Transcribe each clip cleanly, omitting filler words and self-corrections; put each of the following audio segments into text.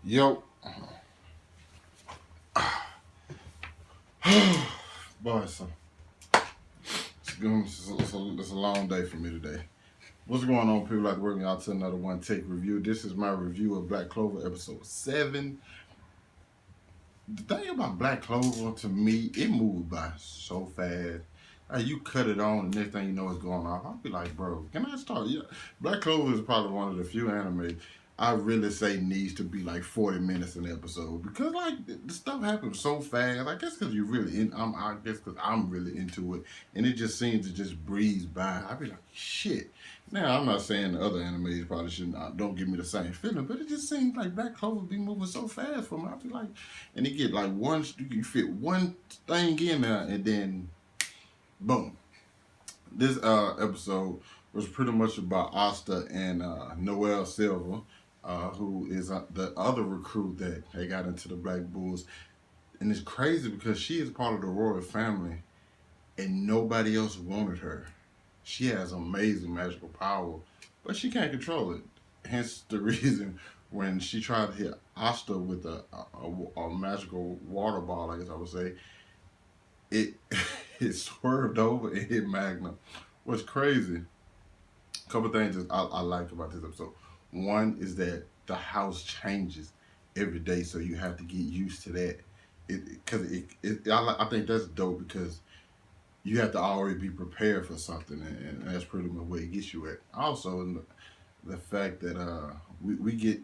Yo, boy, it's a long day for me today. What's going on, people? Like working out to another one take review. This is my review of Black Clover episode 7. The thing about Black Clover, to me, it moved by so fast. Like, you cut it on, and next thing you know, it's going off. I'll be like, bro, can I start? Yeah. Black Clover is probably one of the few anime I really say needs to be like 40 minutes an episode because like the stuff happens so fast. I guess because you're really in. I guess because I'm really into it, and it just seems to just breeze by. I be like, shit. Now I'm not saying the other animes probably shouldn't. Don't give me the same feeling, but it just seems like Black Clover be moving so fast for me. I be like, and it get like one. You fit one thing in there, and then boom. This episode was pretty much about Asta and Noel Silva, who is the other recruit that they got into the Black Bulls. And it's crazy because she is part of the royal family and nobody else wanted her. She has amazing magical power, but she can't control it. Hence the reason when she tried to hit Asta with a magical water ball, I guess I would say, it it swerved over and hit Magna. What's crazy, a couple things I like about this episode. One is that the house changes every day, so you have to get used to that. I think that's dope because you have to already be prepared for something, and that's pretty much where it gets you at. Also, the fact that we get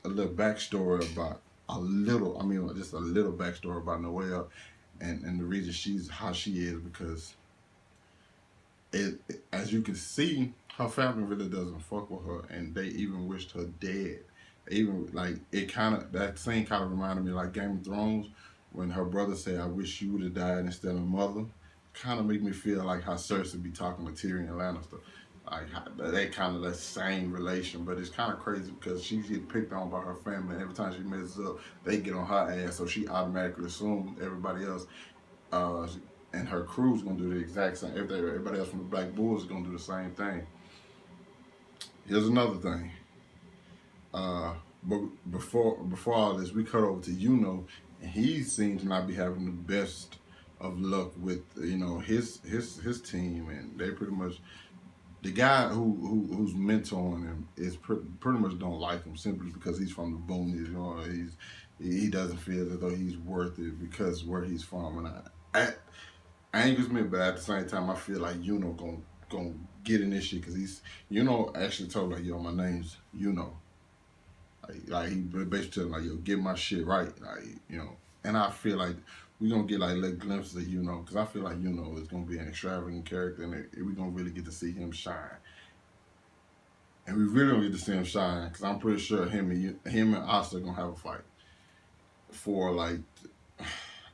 a little backstory about just a little backstory about Noelle and the reason she's how she is because as you can see, her family really doesn't fuck with her, and they even wished her dead. Even like it kind of that scene kind of reminded me like Game of Thrones when her brother said, "I wish you would have died instead of mother." Kind of make me feel like how Cersei be talking to Tyrion Lannister. They kind of that same relation, but it's kind of crazy because she get picked on by her family. And every time she messes up, they get on her ass, so she automatically assumes everybody else uh, and her crew's gonna do the exact same. Everybody else from the Black Bulls is gonna do the same thing. Here's another thing. Uh, but before all this, we cut over to Yuno, and he seems to not be having the best of luck with his team, and they pretty much the guy who's mentoring him is pretty much don't like him simply because he's from the boonies. He doesn't feel as though he's worth it because where he's from, and I angers me, but at the same time, I feel like gonna get in this shit because actually told like, yo, my name's like he basically telling like, yo, get my shit right, and I feel like we gonna get like little glimpses of because I feel like is gonna be an extravagant character and we gonna really get to see him shine, and we really don't get to see him shine because I'm pretty sure him and Asta gonna have a fight for like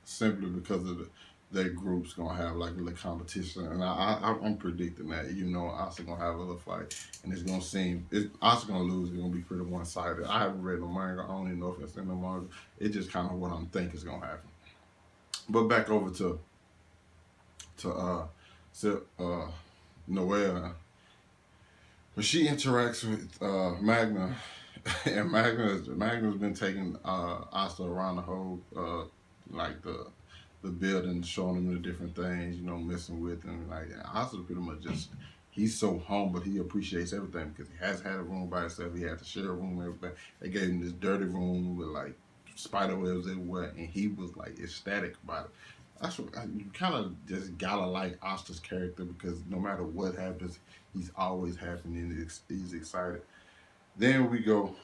simply because of their group's gonna have like a little competition, and I'm predicting that Asa gonna have a little fight, and it's gonna seem Asa gonna lose. It's gonna be pretty one sided. I haven't read the manga. I don't even know if it's in the manga. It's just kind of what I'm thinking is gonna happen. But back over to Noelle. When she interacts with Magna, and Magna's been taking Asta around the whole like the building, showing him the different things, messing with him. Like Asta pretty much just he's so humble. He appreciates everything because he has had a room by himself. He had to share a room with everybody. They gave him this dirty room with like spider webs everywhere, and he was like ecstatic about it. That's what you kind of just gotta like Asta's character because no matter what happens, he's always happy and he's excited. Then we go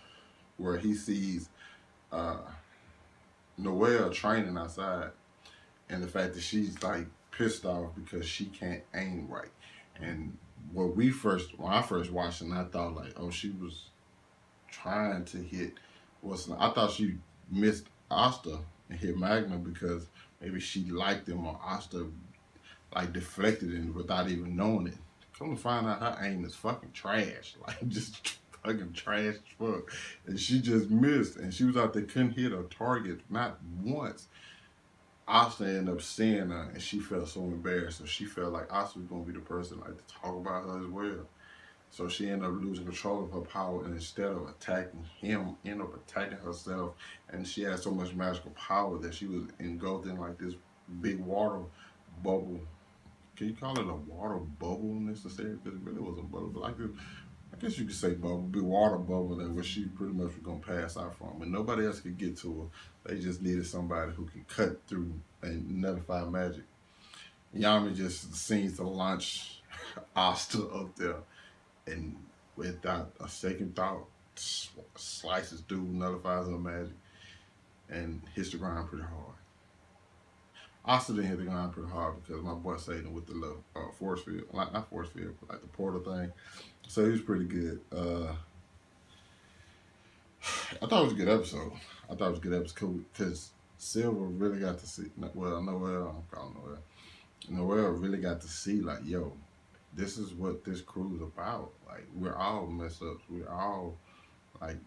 where he sees uh, Noelle training outside, and the fact that she's like pissed off because she can't aim right. And when I first watched it, and I thought like, oh, she was trying to hit I thought she missed Asta and hit Magna because maybe she liked him or Asta like deflected it without even knowing it. Come to find out, her aim is fucking trash, like just fucking trash as fuck, and she just missed, and she was out there couldn't hit a target not once. Asta ended up seeing her, and she felt so embarrassed. So she felt like Asta was gonna be the person like to talk about her as well. So she ended up losing control of her power, and instead of attacking him, ended up attacking herself. And she had so much magical power that she was engulfed in like this big water bubble. Can you call it a water bubble necessarily? Because it really was a bubble, but like this, I guess you could say bubble, big water bubble that where she pretty much was gonna pass out from, and nobody else could get to her. They just needed somebody who could cut through and nullify magic. Yami just seems to launch Asta up there, and without a second thought, slices through, nullifies her magic, and hits the ground pretty hard. Asta didn't hit the ground pretty hard because my boy saved him with the little force field, not force field, but like the portal thing. So he was pretty good. I thought it was a good episode. I thought it was a good episode because Silver really got to see. Well, Noel, I'm calling Noel. Noel really got to see, like, yo, this is what this crew is about. Like, we're all mess ups. Like,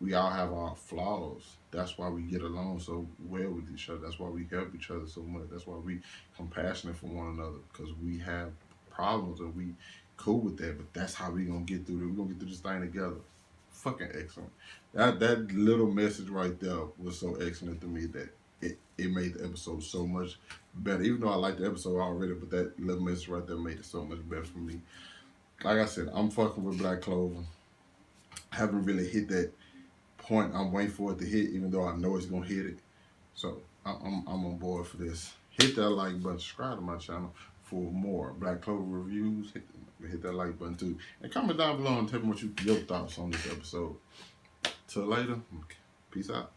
we all have our flaws. That's why we get along so well with each other. That's why we help each other so much. That's why we compassionate for one another, because we have problems and we cool with that. But that's how we gonna get through it. We're gonna get through this thing together. Fucking excellent. That little message right there was so excellent to me that it made the episode so much better. Even though I liked the episode already, but that little message right there made it so much better for me. Like I said, I'm fucking with Black Clover. I haven't really hit that point I'm waiting for it to hit, even though I know it's gonna hit it. So I'm on board for this. Hit that like button, subscribe to my channel for more Black Clover reviews. Hit that like button too, and comment down below and tell me what your thoughts on this episode. Till later, peace out.